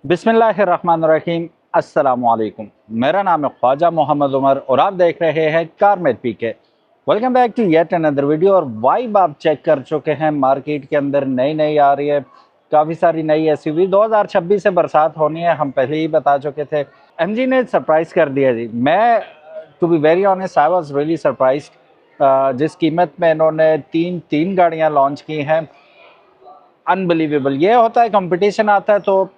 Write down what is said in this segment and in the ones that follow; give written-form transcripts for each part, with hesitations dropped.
बिस्मिल्लाहिर्रहमानिर्रहीम। अस्सलामुअलैकुम। मेरा नाम है ख्वाजा मोहम्मद उमर और आप देख रहे हैं कार में PK. Welcome back to yet another video. और वाइब आप चेक कर चुके हैं, मार्केट के अंदर नई नई आ रही है, काफ़ी सारी नई एसयूवी। 2026 से बरसात होनी है, हम पहले ही बता चुके थे। एमजी ने सरप्राइज़ कर दिया जी। मैं to be very honest I was really surprised. जिस कीमत में इन्होंने तीन तीन गाड़ियाँ लॉन्च की हैं, अनबिलीवेबल। ये होता है, कंपटीशन आता है तो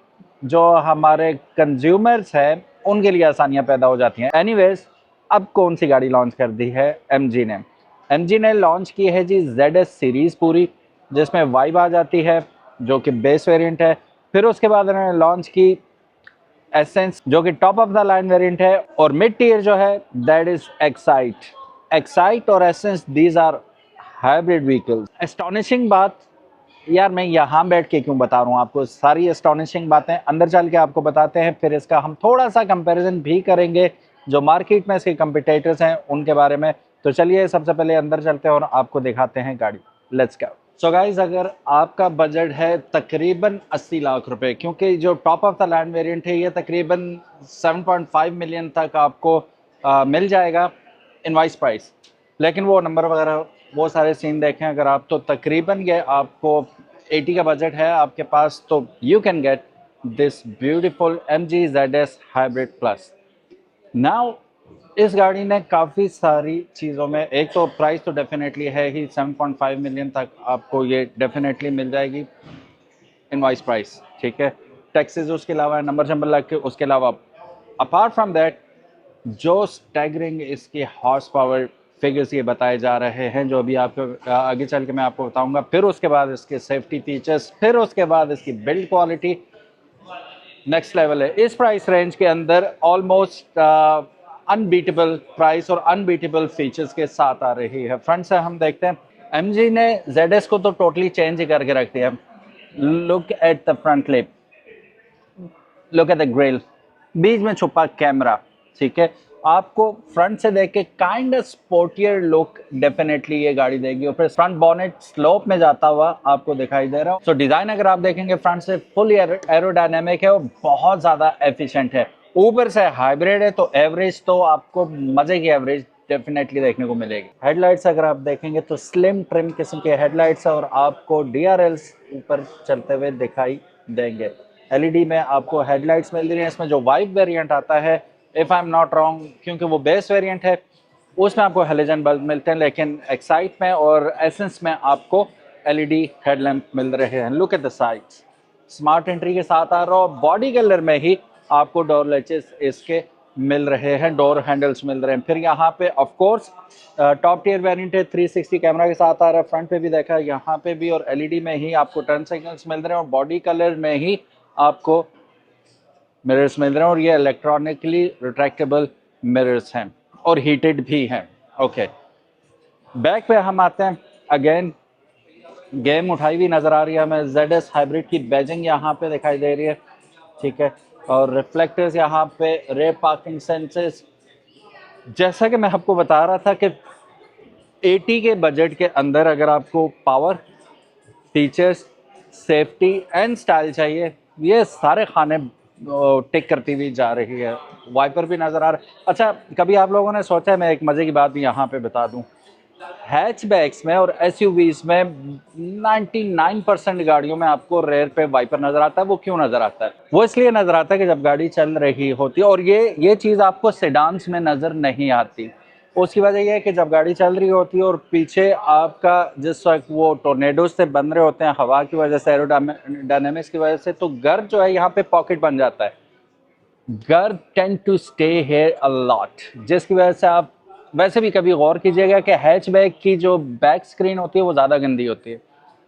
जो हमारे कंज्यूमर्स हैं उनके लिए आसानियां पैदा हो जाती हैं। एनीवेज, अब कौन सी गाड़ी लॉन्च कर दी है एमजी ने? एमजी ने लॉन्च की है जी ZS सीरीज़ पूरी, जिसमें वाइब आ जाती है जो कि बेस वेरिएंट है। फिर उसके बाद उन्होंने लॉन्च की एसेंस, जो कि top of the line variant है। और मिड टीयर जो है दैट इज एक्साइट और Essence, these are hybrid vehicles. Astonishing बात, यार मैं यहाँ बैठ के क्यों बता रहा हूँ आपको सारी एस्टॉनिशिंग बातें, अंदर चल के आपको बताते हैं। फिर इसका हम थोड़ा सा कंपैरिजन भी करेंगे जो मार्केट में इसके कंपिटिटर्स हैं उनके बारे में। तो चलिए सबसे पहले अंदर चलते हैं और आपको दिखाते हैं गाड़ी। Let's go. सो गाइज, अगर आपका बजट है तकरीबन 80 लाख रुपए, क्योंकि जो top of the land variant है ये तकरीबन 7.5 मिलियन तक आपको मिल जाएगा इनवाइस प्राइस। लेकिन वो नंबर वगैरह वो सारे सीन देखें अगर आप, तो तकरीबन ये आपको 80 का बजट है आपके पास, तो you can get this beautiful MG ZS hybrid plus. Now इस गाड़ी ने काफ़ी सारी चीज़ों में, एक तो प्राइस तो डेफिनेटली है ही, 7.5 मिलियन तक आपको ये डेफिनेटली मिल जाएगी इनवाइस प्राइस, ठीक है। टैक्सेस उसके अलावा नंबर शंबर लग के, उसके अलावा अपार्ट फ्रॉम दैट जो स्टैगरिंग इसके हॉर्स पावर फिगर्स ये बताए जा रहे हैं, जो अभी आपको आगे चल के मैं आपको बताऊंगा। फिर उसके बाद इसके सेफ्टी फीचर्स, फिर उसके बाद इसकी बिल्ड क्वालिटी नेक्स्ट लेवल है। इस प्राइस रेंज के अंदर ऑलमोस्ट अनबीटेबल प्राइस और अनबीटेबल फीचर्स के साथ आ रही है। फ्रंट से हम देखते हैं, एमजी ने ZS को तो टोटली चेंज ही करके रख दिया। Look at the front lip, look at the grille, बीच में छुपा कैमरा, ठीक है। आपको फ्रंट से देख के kind of sportier look definitely ये गाड़ी देगी। और फिर फ्रंट बॉनेट स्लोप में जाता हुआ आपको दिखाई दे रहा हो। सो डिजाइन अगर आप देखेंगे फ्रंट से फुल एरोडायनेमिक है और बहुत ज्यादा एफिशिएंट है। ऊपर से हाइब्रिड है तो एवरेज तो आपको मजे की एवरेज डेफिनेटली देखने को मिलेगी। हेडलाइट्स अगर आप देखेंगे तो स्लिम ट्रिम किस्म के हेडलाइट्स है और आपको DRLs ऊपर चलते हुए दिखाई देंगे। LED में आपको हेडलाइट्स मिल रही हैं। इसमें जो वाइट वेरिएंट आता है, if I am not wrong, क्योंकि वो बेस वेरिएंट है, उसमें आपको हेलोजन बल्ब मिलते हैं, लेकिन एक्साइट में और एसेंस में आपको LED हेडलैम्प मिल रहे हैं। Look at the sides, smart entry के साथ आ रहा हो। बॉडी कलर में ही आपको डोर लैचेस इसके मिल रहे हैं, डोर हैंडल्स मिल रहे हैं। फिर यहाँ पे of course top tier variant है, 360 कैमरा के साथ आ रहा है। फ्रंट पे भी देखा है, यहाँ पे भी, और LED में ही आपको टर्न सिग्नल्स मिल रहे हैं और बॉडी कलर में ही आपको मिरर्स मिल रहे हैं। और ये इलेक्ट्रॉनिकली रिट्रैक्टेबल मिरर्स हैं और हीटेड भी हैं। ओके, बैक पे हम आते हैं। अगेन गेम उठाई हुई नज़र आ रही है हमें। ZS हाइब्रिड की बैजिंग यहाँ पे दिखाई दे रही है, ठीक है। और रिफ्लेक्टर्स यहाँ पे, रे पार्किंग सेंसर्स। जैसा कि मैं आपको बता रहा था कि 80 के बजट के अंदर अगर आपको power, features, safety and style चाहिए, ये सारे खाने टिक करती हुई जा रही है। वाइपर भी नज़र आ रहा है। अच्छा, कभी आप लोगों ने सोचा है, मैं एक मज़े की बात भी यहाँ पे बता दूँ, हैचबैक्स में और SUVs में 99% गाड़ियों में आपको रेयर पे वाइपर नजर आता है। वो क्यों नजर आता है? वो इसलिए नजर आता है कि जब गाड़ी चल रही होती है, और ये चीज़ आपको सेडान्स में नजर नहीं आती। उसकी वजह यह है कि जब गाड़ी चल रही होती है और पीछे आपका जिस वक्त वो टोर्नेडोज से बन रहे होते हैं हवा की वजह से, एरोडायनेमिक्स की वजह से, तो गर्द जो है यहाँ पे पॉकेट बन जाता है। गर्द tend to stay here a lot, जिसकी वजह से आप वैसे भी कभी गौर कीजिएगा कि हैचबैक की जो बैक स्क्रीन होती है वो ज़्यादा गंदी होती है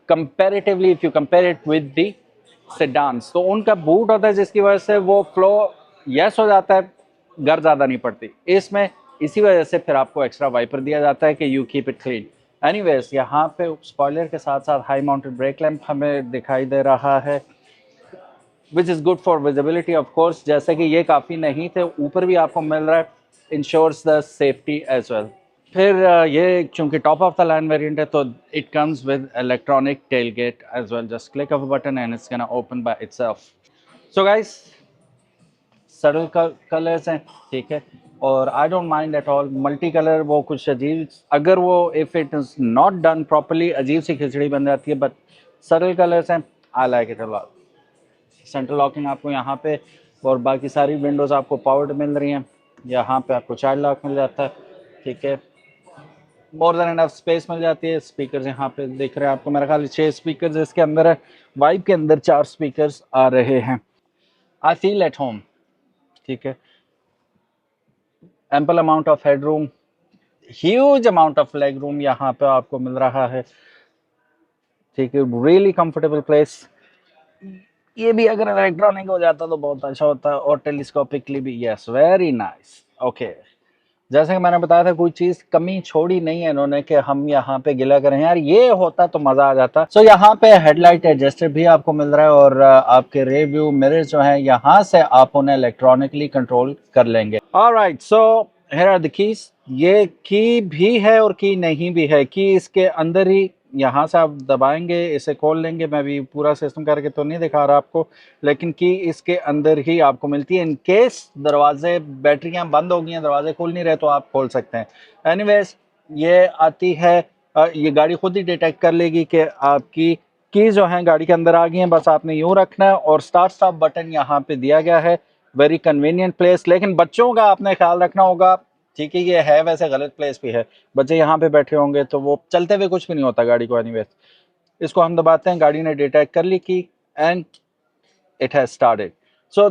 comparatively, if you compare it with the sedans. तो उनका बूट होता है जिसकी वजह से वो फ्लो यस हो जाता है, गर्द ज़्यादा नहीं पड़ती इसमें। इसी वजह से फिर आपको एक्स्ट्रा वाइपर दिया जाता है कि you keep it clean. Anyways, यहाँ पे स्पॉइलर के साथ साथ हाई माउंटेड ब्रेक लैंप हमें दिखाई दे रहा है, which is good for visibility of course. जैसे कि ये काफ़ी नहीं थे, ऊपर भी आपको मिल रहा है, ensures the safety as well. फिर ये चूंकि टॉप ऑफ द लाइन वेरिएंट है तो it comes with electronic tailgate as well. Just click of a button and it's gonna open by itself. So guys, subtle colours हैं, ठीक है, और I don't mind at all multi colour. वो कुछ अजीब, अगर वो if it is not done properly अजीब सी खिचड़ी बन जाती है, बट सटल कलर्स हैं, I like it a lot. Central locking आपको यहाँ पे, और बाकी सारी विंडोज़ आपको पावर्ड मिल रही हैं। यहाँ पे आपको चाइल्ड लॉक मिल जाता है, ठीक है, मोर देन इनफ स्पेस मिल जाती है। स्पीकर्स यहाँ पे दिख रहे हैं आपको, मेरा ख्याल 6 स्पीकर्स इसके अंदर है। वाइब के अंदर 4 स्पीकर्स आ रहे हैं। आई फील एट होम, ठीक है, ample amount of head room, huge amount of leg room यहाँ पे आपको मिल रहा है, ठीक है, रियली कंफर्टेबल प्लेस। ये भी अगर इलेक्ट्रॉनिक हो जाता तो बहुत अच्छा होता, और टेलीस्कोपिकली भी, यस, वेरी नाइस। ओके, जैसे कि मैंने बताया था, कोई चीज कमी छोड़ी नहीं है इन्होंने कि हम यहाँ पे गिला करें, यार ये होता तो मजा आ जाता। सो यहाँ पे हेडलाइट एडजस्टर भी आपको मिल रहा है, और आपके रेयर व्यू मिरर जो है यहाँ से आप उन्हें इलेक्ट्रॉनिकली कंट्रोल कर लेंगे। Alright, so here are the keys. ये की भी है और की नहीं भी है। की इसके अंदर ही, यहाँ से आप दबाएंगे, इसे खोल लेंगे। मैं भी पूरा सिस्टम करके तो नहीं दिखा रहा आपको, लेकिन की इसके अंदर ही आपको मिलती है। इन केस दरवाजे, बैटरियां बंद हो गई हैं, दरवाजे खुल नहीं रहे, तो आप खोल सकते हैं। एनीवेज, ये आती है, ये गाड़ी खुद ही डिटेक्ट कर लेगी कि आपकी की जो है गाड़ी के अंदर आ गई हैं। बस आपने यूं रखना है, और स्टार्ट स्टॉप बटन यहाँ पे दिया गया है। वेरी कन्वीनियंट प्लेस, लेकिन बच्चों का आपने ख्याल रखना होगा, ठीक है, ये है वैसे गलत प्लेस भी है। बच्चे यहाँ पे बैठे होंगे तो वो चलते हुए कुछ भी नहीं होता गाड़ी को। एनीवेज, इसको हम दबाते हैं, गाड़ी ने डिटेक्ट कर ली की, एंड इट हैज स्टार्टेड। सो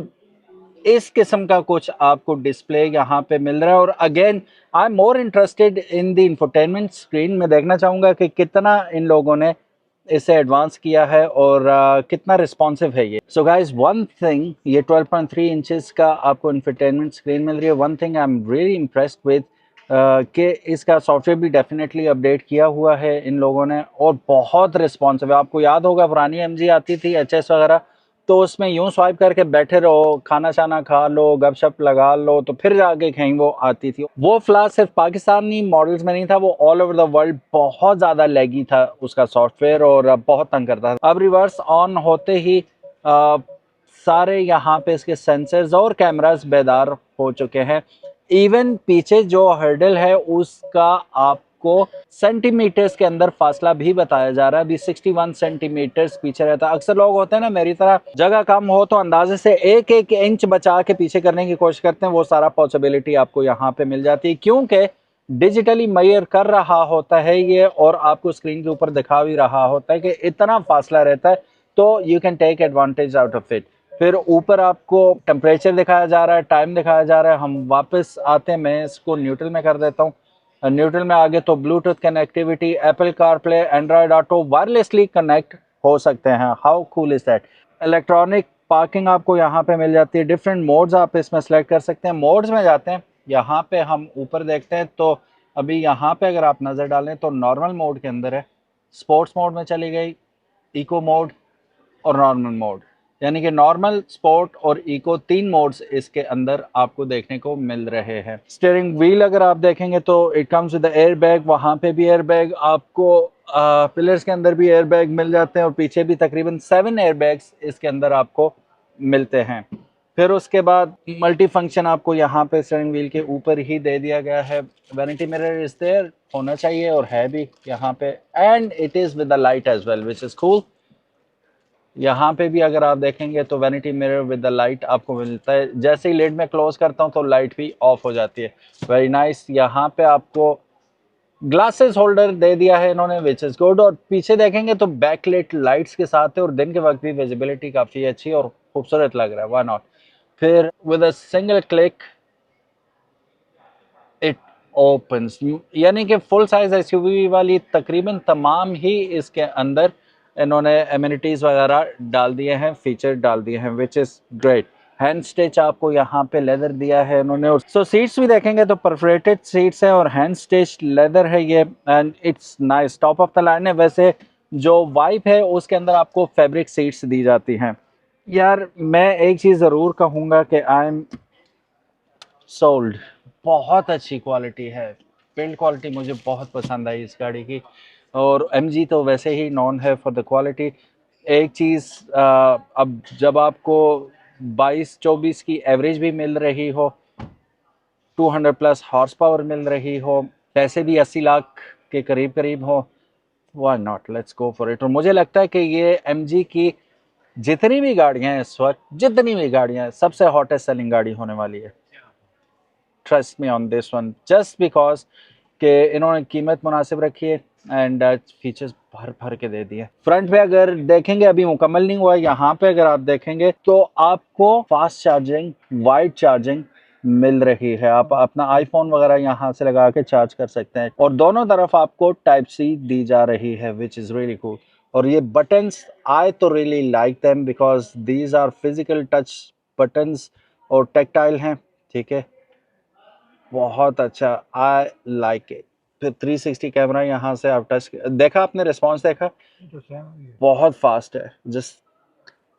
इस किस्म का कुछ आपको डिस्प्ले यहाँ पे मिल रहा है। और again, I am more interested in the infotainment screen. में देखना चाहूँगा कि कितना इन लोगों ने इसे एडवांस किया है, और कितना रिस्पॉन्सिव है ये। सो गाइज, वन थिंग, ये 12.3 इंचेस का आपको इंफोटेनमेंट स्क्रीन मिल रही है। One thing I am really impressed with, कि इसका सॉफ्टवेयर भी डेफिनेटली अपडेट किया हुआ है इन लोगों ने, और बहुत रिस्पॉन्सिव है। आपको याद होगा पुरानी एमजी आती थी एचएस वगैरह, तो उसमें यूं स्वाइप करके बैठे रहो, खाना शाना खा लो, गपशप लगा लो, तो फिर जाके कहीं वो आती थी। वो फ्लैश सिर्फ पाकिस्तानी मॉडल्स में नहीं था, वो ऑल ओवर द वर्ल्ड बहुत ज़्यादा लैगी था उसका सॉफ्टवेयर, और बहुत तंग करता था। अब रिवर्स ऑन होते ही सारे यहाँ पे इसके सेंसर्स और कैमरास बेदार हो चुके हैं। इवन पीछे जो हर्डल है उसका आपको सेंटीमीटर्स के अंदर फासला भी बताया जा रहा है। अभी 61 सेंटीमीटर्स पीछे रहता है। अक्सर लोग होते हैं ना मेरी तरह, जगह कम हो तो अंदाजे से एक एक इंच बचा के पीछे करने की कोशिश करते हैं। वो सारा पॉसिबिलिटी आपको यहाँ पे मिल जाती है, क्योंकि डिजिटली मेजर कर रहा होता है ये, और आपको स्क्रीन के ऊपर दिखा भी रहा होता है कि इतना फासला रहता है, तो you can take advantage out of it. फिर ऊपर आपको टेम्परेचर दिखाया जा रहा है, टाइम दिखाया जा रहा है। हम वापस आते हैं, मैं इसको न्यूट्रल में कर देता हूँ। न्यूट्रल में आगे तो Bluetooth connectivity, Apple CarPlay, Android auto, wirelessly connect हो सकते हैं। How cool is that. Electronic parking आपको यहाँ पे मिल जाती है। डिफरेंट मोड्स आप इसमें सेलेक्ट कर सकते हैं। मोड्स में जाते हैं, यहाँ पे हम ऊपर देखते हैं, तो अभी यहाँ पे अगर आप नज़र डालें तो नॉर्मल मोड के अंदर है, स्पोर्ट्स मोड में चली गई, इको मोड और नॉर्मल मोड, यानी कि नॉर्मल, स्पोर्ट और इको 3 मोड्स इसके अंदर आपको देखने को मिल रहे हैं। स्टीयरिंग व्हील अगर आप देखेंगे तो it comes with air bag, वहाँ पे भी एयर बैग आपको, पिलर्स के अंदर भी एयर बैग मिल जाते हैं, और पीछे भी तकरीबन 7 एयर बैग्स इसके अंदर आपको मिलते हैं। फिर उसके बाद मल्टी फंक्शन आपको यहाँ पे स्टीयरिंग व्हील के ऊपर ही दे दिया गया है। वैनिटी मिरर इज देयर, होना चाहिए, और है भी यहाँ पे, and it is with the light as well, which is cool. यहाँ पे भी अगर आप देखेंगे तो vanity mirror with the light आपको मिलता है। जैसे ही लिड में क्लोज करता हूँ तो लाइट भी ऑफ हो जाती है। Very nice. यहाँ पे आपको ग्लासेस होल्डर दे दिया है इन्होंने, विच इज़ गुड। और पीछे देखेंगे तो बैकलाइट लाइट्स के साथ है, और दिन के वक्त भी विजिबिलिटी काफ़ी अच्छी और खूबसूरत लग रहा है, व्हाई नॉट। फिर with a single click it opens, यानी कि फुल साइज एसयूवी वाली तकरीबन तमाम ही इसके अंदर इन्होंने एमिनिटीज़ वगैरह डाल दिए हैं, फीचर डाल दिए हैं, which is great. Hand stitch आपको यहाँ पे लेदर दिया है इन्होंने। और सो सीट्स भी देखेंगे तो परफोरेटेड सीट्स है और हैंड स्टिच लेदर है ये, and it's nice, top of the line है। वैसे जो वाइप है उसके अंदर आपको फैब्रिक सीट्स दी जाती हैं। यार मैं एक चीज़ ज़रूर कहूँगा कि आई एम सोल्ड, बहुत अच्छी क्वालिटी है। बिल्ड क्वालिटी मुझे बहुत पसंद आई इस गाड़ी की, और MG तो वैसे ही नॉन है फॉर द क्वालिटी। एक चीज़, अब जब आपको 22-24 की एवरेज भी मिल रही हो, 200 प्लस हॉर्स पावर मिल रही हो, पैसे भी 80 लाख के करीब करीब हो, why not, let's go for it. और मुझे लगता है कि ये एमजी की जितनी भी गाड़ियां हैं इस वक्त, जितनी भी गाड़ियां हैं, सबसे हॉटेस्ट सेलिंग गाड़ी होने वाली है। Trust me on this one, just because कि इन्होंने कीमत मुनासिब रखी है एंड फीचर्स भर भर के दे दिए। फ्रंट पे अगर देखेंगे, अभी मुकम्मल नहीं हुआ है, यहाँ पे अगर आप देखेंगे तो आपको फास्ट चार्जिंग, वाइड चार्जिंग मिल रही है। आप अपना आईफोन वगैरह यहाँ से लगा के चार्ज कर सकते हैं और दोनों तरफ आपको टाइप सी दी जा रही है, विच इज़ रियली कूल। और ये बटन्स, आई तो really like them because these are physical touch buttons और टेक्टाइल हैं, ठीक है, बहुत अच्छा, आई लाइक इट। फिर 360 कैमरा, यहाँ से आप टच देखा, आपने रिस्पॉन्स देखा, बहुत फास्ट है, just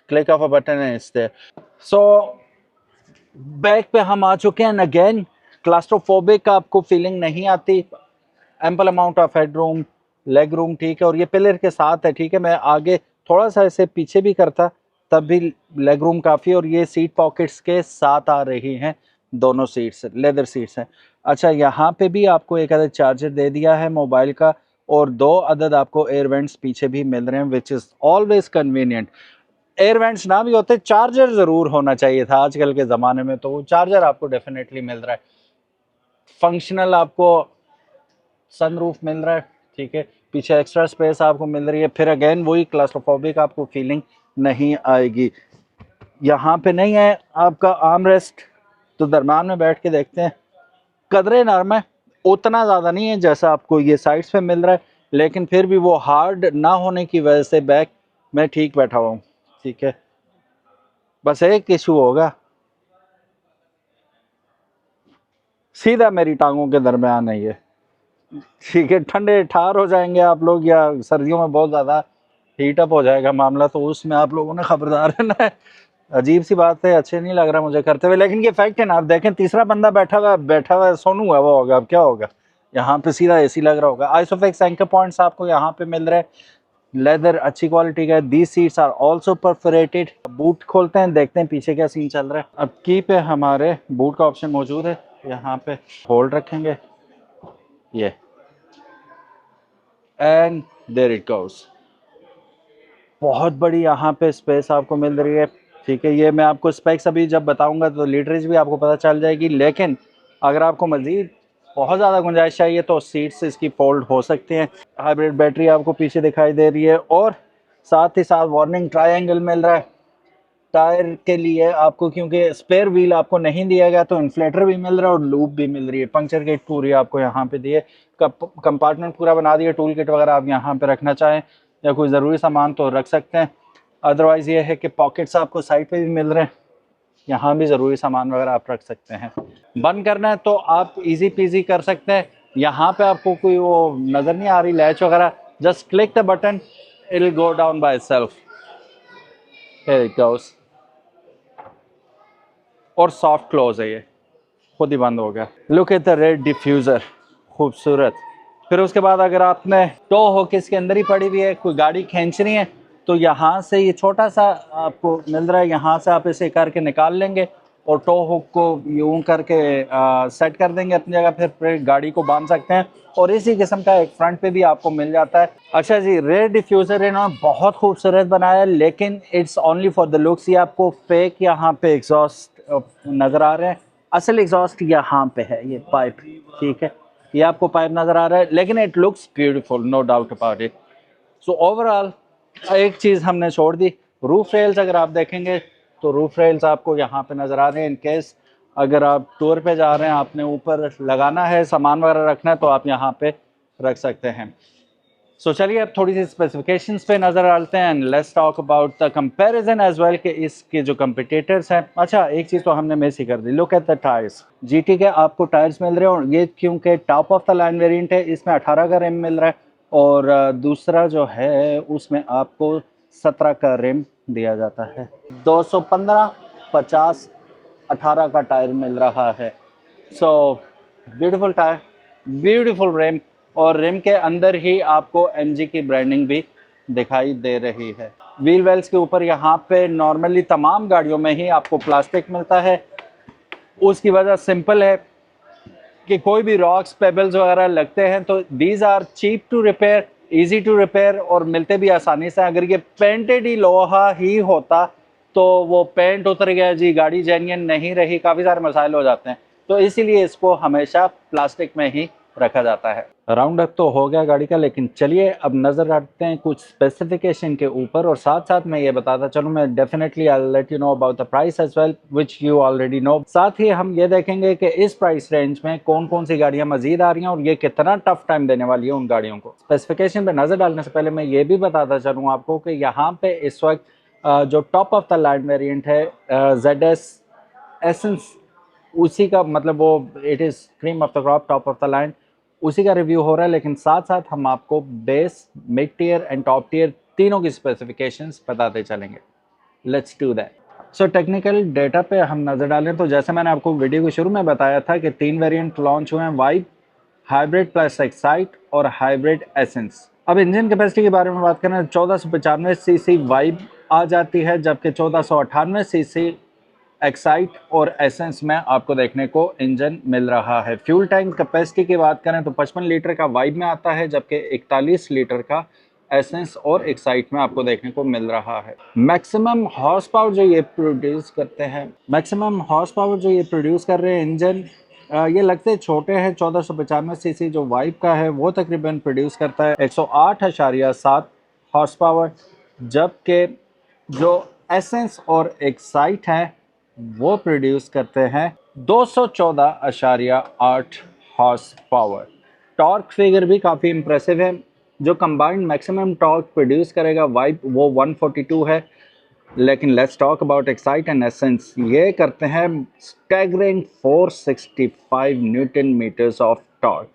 click of a button है इससे। सो बैक पे हम आ चुके हैं। अगेन क्लास्ट्रोफोबिक आपको फीलिंग नहीं आती, ample amount of headroom, leg room, ठीक है, और ये पिलर के साथ है, ठीक है। मैं आगे थोड़ा सा इसे पीछे भी करता तब भी लेग रूम काफ़ी, और ये सीट पॉकेट्स के साथ आ रही हैं, दोनों सीट्स लेदर सीट्स हैं। अच्छा, यहाँ पे भी आपको एक अदद चार्जर दे दिया है मोबाइल का, और 2 अदद आपको एयर वेंट्स पीछे भी मिल रहे हैं, which is always convenient. Air vents ना भी होते, चार्जर ज़रूर होना चाहिए था आजकल के ज़माने में, तो वो चार्जर आपको डेफिनेटली मिल रहा है। फंक्शनल आपको सनरूफ मिल रहा है, ठीक है, पीछे एक्स्ट्रा स्पेस आपको मिल रही है। फिर अगेन वही क्लास्ट्रोफोबिक आपको फीलिंग नहीं आएगी। यहाँ पे नहीं है आपका आर्म रेस्ट, तो दरम्यान में बैठ के देखते हैं। कदरे नरम है, उतना ज़्यादा नहीं है जैसा आपको ये साइड्स पे मिल रहा है, लेकिन फिर भी वो हार्ड ना होने की वजह से बैक में ठीक बैठा हुआ हूँ, ठीक है। बस एक इशू होगा, सीधा मेरी टांगों के दरमियान है ये, ठीक है। ठंडे ठार हो जाएंगे आप लोग, या सर्दियों में बहुत ज़्यादा हीटअप हो जाएगा मामला, तो उसमें आप लोगों ने खबरदार रहना है। अजीब सी बात है, अच्छे नहीं लग रहा मुझे करते हुए, लेकिन ये फैक्ट है ना। आप देखें, तीसरा बंदा बैठा हुआ सोनू हुआ वो होगा, अब क्या होगा, यहाँ पे सीधा एसी लग रहा होगा। आइसोफिक्स एंकर पॉइंट्स आपको यहाँ पे मिल रहे हैं, लेदर अच्छी क्वालिटी का है। These seats are also perforated. Boot खोलते हैं, देखते हैं पीछे क्या सीन चल रहा है। अब की पे हमारे बूट का ऑप्शन मौजूद है, यहाँ पे होल्ड रखेंगे ये, एंड देयर इट गोज। बहुत बड़ी यहाँ पे स्पेस आपको मिल रही है, ठीक है। ये मैं आपको स्पेक्स अभी जब बताऊंगा तो लीटरेज भी आपको पता चल जाएगी, लेकिन अगर आपको मज़ीद बहुत ज़्यादा गुंजाइश चाहिए तो सीट्स इसकी फोल्ड हो सकती हैं। हाइब्रिड बैटरी आपको पीछे दिखाई दे रही है, और साथ ही साथ वार्निंग ट्रायंगल मिल रहा है टायर के लिए आपको, क्योंकि स्पेयर व्हील आपको नहीं दिया गया, तो इन्फ्लेटर भी मिल रहा है और लूप भी मिल रही है। पंक्चर किट पूरी आपको यहाँ पे दी है, कंपार्टमेंट पूरा बना दिया। टूल किट वगैरह आप यहाँ पे रखना चाहें या कोई ज़रूरी सामान तो रख सकते हैं। अदरवाइज़ ये है कि पॉकेट्स आपको साइड पे भी मिल रहे हैं, यहाँ भी ज़रूरी सामान वगैरह आप रख सकते हैं। बंद करना है तो आप इजी पीजी कर सकते हैं। यहाँ पे आपको कोई वो नज़र नहीं आ रही लैच वगैरह, just click the button, it will go down by self, here it goes. और सॉफ्ट क्लोज है, ये खुद ही बंद हो गया। Look at the red diffuser, खूबसूरत। फिर उसके बाद अगर आपने टो हो के इसके अंदर ही पड़ी हुई है, कोई गाड़ी खींचनी है, तो यहाँ से ये छोटा सा आपको मिल रहा है, यहाँ से आप इसे करके निकाल लेंगे और टो हुक को यूं करके सेट कर देंगे अपनी जगह, फिर गाड़ी को बांध सकते हैं। और इसी किस्म का एक फ्रंट पे भी आपको मिल जाता है। अच्छा जी, रेयर डिफ्यूज़र इन्होंने बहुत खूबसूरत बनाया, लेकिन it's only for the looks. ये आपको फेक यहाँ पे एग्जॉस्ट नज़र आ रहे हैं, असल एग्जॉस्ट यहाँ पे है, ये पाइप, ठीक है, ये आपको पाइप नज़र आ रहा है, लेकिन it looks beautiful, no doubt about it. So overall एक चीज़ हमने छोड़ दी, रूफ रेल्स अगर आप देखेंगे तो रूफ रेल्स आपको यहाँ पे नज़र आ रहे हैं। इन केस अगर आप टूर पे जा रहे हैं, आपने ऊपर लगाना है, सामान वगैरह रखना है, तो आप यहाँ पे रख सकते हैं। सो चलिए अब थोड़ी सी स्पेसिफिकेशंस पे नज़र डालते हैं, and let's talk about the comparison as well, कि इसके जो कंपिटिटर्स हैं। अच्छा, एक चीज़ तो हमने मिस ही कर दी, look at the tyres. GT के आपको टायर्स मिल रहे हैं, और ये क्योंकि top of the line variant है, इसमें 18 का रिम मिल रहा है, और दूसरा जो है उसमें आपको 17 का रिम दिया जाता है। 215, 50, 18 का टायर मिल रहा है। So beautiful tyre, beautiful rim, और रिम के अंदर ही आपको एमजी की ब्रांडिंग भी दिखाई दे रही है। व्हील वेल्स के ऊपर यहाँ पे नॉर्मली तमाम गाड़ियों में ही आपको प्लास्टिक मिलता है। उसकी वजह सिंपल है कि कोई भी रॉक्स पेबल्स वगैरह लगते हैं तो these are cheap to repair, easy to repair और मिलते भी आसानी से। अगर ये पेंटेड ही लोहा ही होता तो वो पेंट उतर गया जी, गाड़ी जेन्युइन नहीं रही, काफ़ी सारे मसाइल हो जाते हैं। तो इसीलिए इसको हमेशा प्लास्टिक में ही रखा जाता है। राउंड अप तो हो गया गाड़ी का, लेकिन चलिए अब नज़र डालते हैं कुछ स्पेसिफिकेशन के ऊपर, और साथ साथ मैं ये बताता चलूँ, मैं definitely I will let you know about the price as well which you already know. साथ ही हम ये देखेंगे कि इस प्राइस रेंज में कौन कौन सी गाड़ियाँ मजीद आ रही हैं और ये कितना टफ टाइम देने वाली है उन गाड़ियों को। स्पेसिफिकेशन पे नज़र डालने से पहले मैं ये भी बताता चलूँ आपको कि यहाँ पे इस वक्त जो top of the line variant है ZS एसेंस, उसी का मतलब वो it is cream of the crop, top of the line, उसी का रिव्यू हो रहा है। लेकिन साथ साथ हम आपको base, mid tier and top tier तीनों की स्पेसिफिकेशंस बताते चलेंगे। Let's do that. So technical data पे हम नज़र डालें तो जैसे मैंने आपको वीडियो के शुरू में बताया था कि 3 वेरिएंट लॉन्च हुए हैं, वाइब, हाइब्रिड प्लस एक्साइट और हाइब्रिड एसेंस। अब इंजन कैपेसिटी के बारे में बात करें, 1495 सीसी वाइब आ जाती है, जबकि 1498 सीसी एक्साइट और एसेंस में आपको देखने को इंजन मिल रहा है। फ्यूल टैंक कैपेसिटी की बात करें तो 55 लीटर का वाइब में आता है, जबकि 41 लीटर का एसेंस और एक्साइट में आपको देखने को मिल रहा है। मैक्सिमम हॉर्स पावर जो ये प्रोड्यूस करते हैं, मैक्सिमम हॉर्स पावर जो ये प्रोड्यूस कर रहे हैं इंजन, ये लगते छोटे हैं। 1495 सीसी जो वाइब का है वो तकरीबन प्रोड्यूस करता है 108.7 हॉर्स पावर, जबकि जो एसेंस और एक्साइट है वो प्रोड्यूस करते हैं 214.8 हॉर्स पावर। टॉर्क फिगर भी काफ़ी इंप्रेसिव है। जो कंबाइंड मैक्सिमम टॉर्क प्रोड्यूस करेगा वाइब वो 142 है, लेकिन let's talk about Excite and Essence. ये करते हैं staggering 465 newton metres of torque.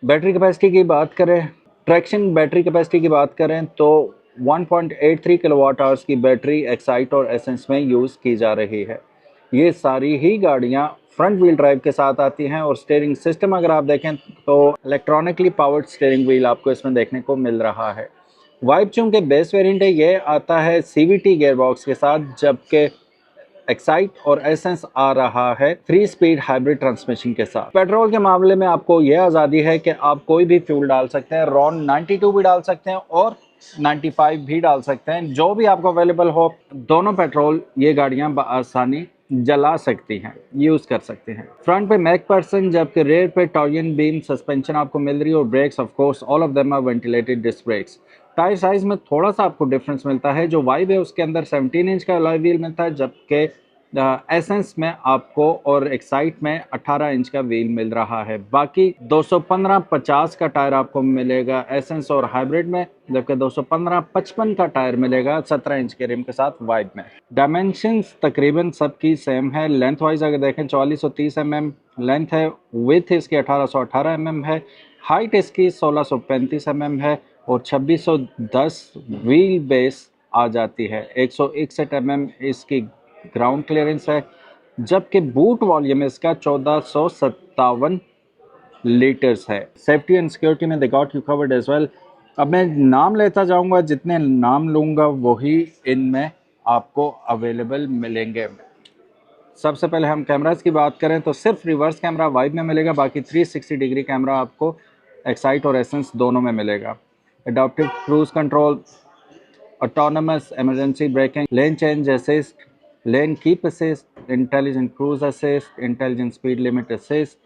Battery capacity की बात करें, ट्रैक्शन बैटरी कैपेसिटी की बात करें तो 1.83 किलोवाट आवर्स की बैटरी एक्साइट और एसेंस में यूज़ की जा रही है। ये सारी ही गाड़ियां फ्रंट व्हील ड्राइव के साथ आती हैं, और स्टीयरिंग सिस्टम अगर आप देखें तो इलेक्ट्रॉनिकली पावर्ड स्टीयरिंग व्हील आपको इसमें देखने को मिल रहा है। वाइब चूँकि बेस वेरिएंट है, ये आता है CVT गेयरबॉक्स के साथ, जबकि एक्साइट और एसेंस आ रहा है 3 स्पीड हाइब्रिड ट्रांसमिशन के साथ। पेट्रोल के मामले में आपको यह आज़ादी है कि आप कोई भी फ्यूल डाल सकते हैं, रॉन 92 भी डाल सकते हैं और 95 भी डाल सकते हैं, जो भी आपको अवेलेबल हो। दोनों पेट्रोल ये गाड़ियां बआसानी जला सकती हैं, यूज़ कर सकते हैं। फ्रंट पे मैकपर्सन, जबकि रेयर पे टॉरियन बीम सस्पेंशन आपको मिल रही है, और brakes of course all of them are ventilated disc brakes. Tyre size में थोड़ा सा आपको डिफरेंस मिलता है। जो वाइब है उसके अंदर 17 इंच का अलॉय व्हील मिलता है, जबकि एसेंस में आपको और एक्साइट में 18 इंच का व्हील मिल रहा है। बाकी 215/50 का टायर आपको मिलेगा एसेंस और हाइब्रिड में, जबकि 215/55 का टायर मिलेगा 17 इंच के रिम के साथ वाइब में। डायमेंशंस तकरीबन सबकी सेम है। लेंथ वाइज अगर देखें 4430 mm लेंथ है, विथ इसकी 1818 mm है, हाइट इसकी 1635 mm है, और 2610 व्हील बेस आ जाती है। 161 mm इसकी ग्राउंड क्लियरेंस है, जबकि बूट वॉल्यूम इसका 1457 लीटर्स है। सेफ्टी एंड सिक्योरिटी में they got you covered as well. अब मैं नाम लेता जाऊंगा, जितने नाम लूंगा वही इनमें आपको अवेलेबल मिलेंगे। सबसे पहले हम कैमरास की बात करें तो सिर्फ रिवर्स कैमरा वाइब में मिलेगा, बाकी 360 डिग्री कैमरा आपको एक्साइट और एसेंस दोनों में मिलेगा। Adaptive cruise control, autonomous emergency braking, lane change assist, lane keep assist, intelligent cruise assist, intelligent speed limit assist,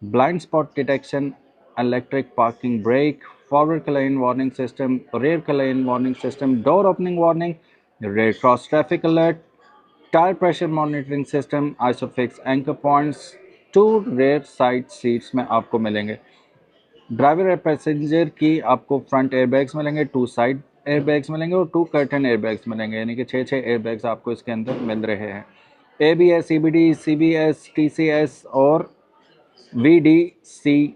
blind spot detection, electric parking brake, forward lane warning system, rear lane warning system, door opening warning, rear cross traffic alert, tire pressure monitoring system, isofix anchor points, 2 rear side seats में आपको मिलेंगे। Driver और passenger की आपको front airbags मिलेंगे, 2 side airbags मिलेंगे और 2 curtain airbags मिलेंगे, यानी कि 6 एयरबैग्स आपको इसके अंदर मिल रहे हैं। ABS, CBD, CBS, TCS और VDC,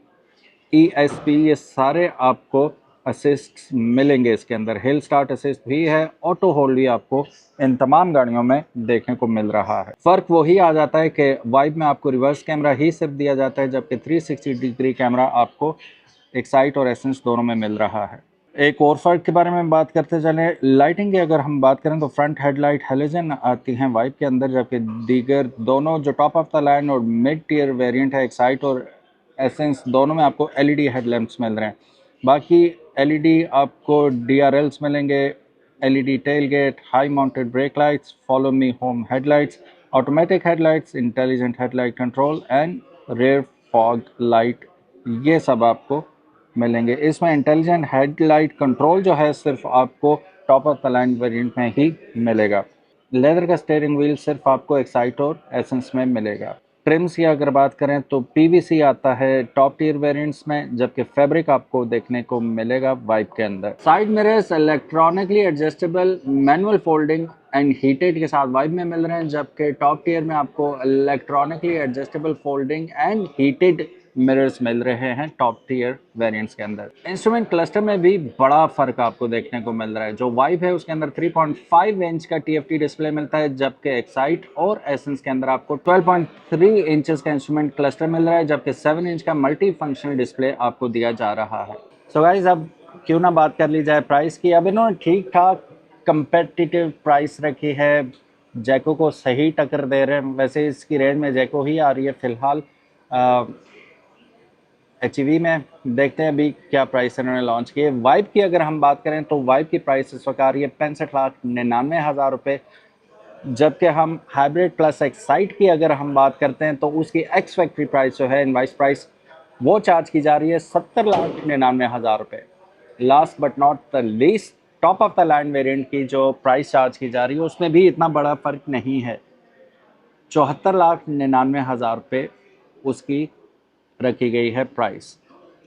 ESP ये सारे आपको असिस्ट मिलेंगे इसके अंदर। हिल स्टार्ट असिस्ट भी है, ऑटो होल्ड भी आपको इन तमाम गाड़ियों में देखने को मिल रहा है। फ़र्क वही आ जाता है कि वाइब में आपको रिवर्स कैमरा ही सिर्फ दिया जाता है, जबकि 360 डिग्री कैमरा आपको एक्साइट और एसेंस दोनों में मिल रहा है। एक और फ़र्क के बारे में बात करते चलें। लाइटिंग की अगर हम बात करें तो फ्रंट हेडलाइट हेलोजन आती हैं वाइप के अंदर, जबकि दीगर दोनों जो टॉप ऑफ द लाइन और मिड टियर वेरिएंट है एक्साइट और एसेंस, दोनों में आपको एलईडी हेडलैम्प्स मिल रहे हैं। बाकी एलईडी आपको डीआरएल्स मिलेंगे, LED tailgate, high mounted brake lights, follow me home headlights, automatic headlights, intelligent headlight control and rear fog light, ये सब आपको मिलेंगे। इसमें इंटेलिजेंट हेडलाइट कंट्रोल जो है सिर्फ आपको top of the line variant में ही मिलेगा। लेदर का स्टीयरिंग व्हील सिर्फ आपको एक्साइट और एसेंस में मिलेगा। ट्रिम्स की अगर बात करें तो पीवीसी आता है टॉप टियर वेरिएंट्स में, जबकि फैब्रिक आपको देखने को मिलेगा वाइप के अंदर। Side mirrors electronically adjustable manual folding and heated के साथ वाइप में मिल रहे हैं, जबकि टॉप टियर में आपको electronically adjustable folding and heated mirrors मिल रहे हैं टॉप टियर वेरिएंट्स के अंदर। इंस्ट्रूमेंट क्लस्टर में भी बड़ा फर्क आपको देखने को मिल रहा है। जो वाइप है उसके अंदर 3.5 इंच का टीएफटी डिस्प्ले मिलता है, जबकि एक्साइट और एसेंस के अंदर आपको 12.3 इंचेस का इंस्ट्रूमेंट क्लस्टर मिल रहा है, जबकि 7 इंच का मल्टी फंक्शनल डिस्प्ले आपको दिया जा रहा है। सो गाइज, अब क्यों ना बात कर ली जाए प्राइस की। अब इन्होंने ठीक ठाक कंपेटिटिव प्राइस रखी है, जैको को सही टक्कर दे रहे हैं। वैसे इसकी रेंज में जैको ही आ रही है फिलहाल। एचईवी में देखते हैं अभी क्या प्राइस इन्होंने लॉन्च किए। वाइप की अगर हम बात करें तो वाइप की प्राइस इस वक्त आ रही है 65,99,000 रुपये, जबकि हम हाइब्रिड प्लस एक्साइट की अगर हम बात करते हैं तो उसकी एक्स फैक्ट्री प्राइस जो है, इनवाइस प्राइस, वो चार्ज की जा रही है 70,99,000 रुपये। Last but not the least, top of the line variant की जो प्राइस चार्ज की जा रही है उसमें भी इतना बड़ा फ़र्क नहीं है, 74,99,000 रुपये उसकी रखी गई है प्राइस।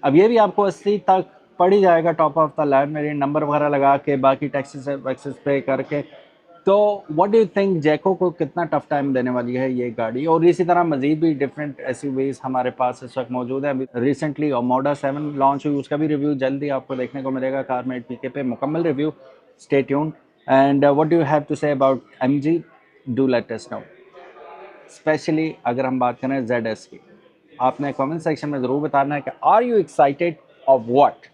अब ये भी आपको 80 तक पड़ ही जाएगा टॉप ऑफ द लाइन मेरी नंबर वगैरह लगा के, बाकी टैक्सेस वैक्सेस पे करके। तो व्हाट डू यू थिंक, जैको को कितना टफ टाइम देने वाली है ये गाड़ी? और इसी तरह मजीद भी डिफरेंट एसयूवीज हमारे पास इस वक्त मौजूद है। अभी रिसेंटली ओमोडा 7 लॉन्च हुई, उसका भी रिव्यू जल्दी आपको देखने को मिलेगा कारमेट पीके पे, मुकम्मल review. Stay tuned. And what do you have to say about MG, do let us know. Specially अगर हम बात करें ZS की, आपने कमेंट सेक्शन में ज़रूर बताना है कि are you excited of what.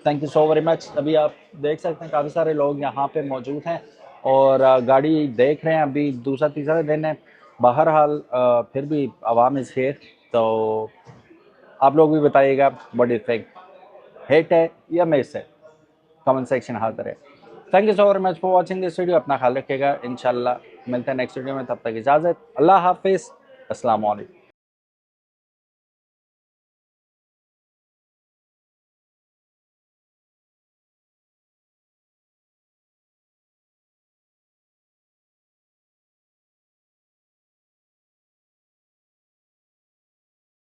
Thank you so very much. अभी आप देख सकते हैं काफ़ी सारे लोग यहाँ पे मौजूद हैं और गाड़ी देख रहे हैं। अभी दूसरा तीसरा दिन है, बहरहाल फिर भी आवाम इज़ हियर। तो आप लोग भी बताइएगा व्हाट यू थिंक, हिट है या मिस है, कमेंट सेक्शन हाजिर है। Thank you so very much for watching this video. अपना ख्याल रखिएगा, इंशाल्लाह मिलते हैं नेक्स्ट वीडियो में। तब तक इजाज़त, अल्लाह हाफिज़, अस्सलाम वालेकुम।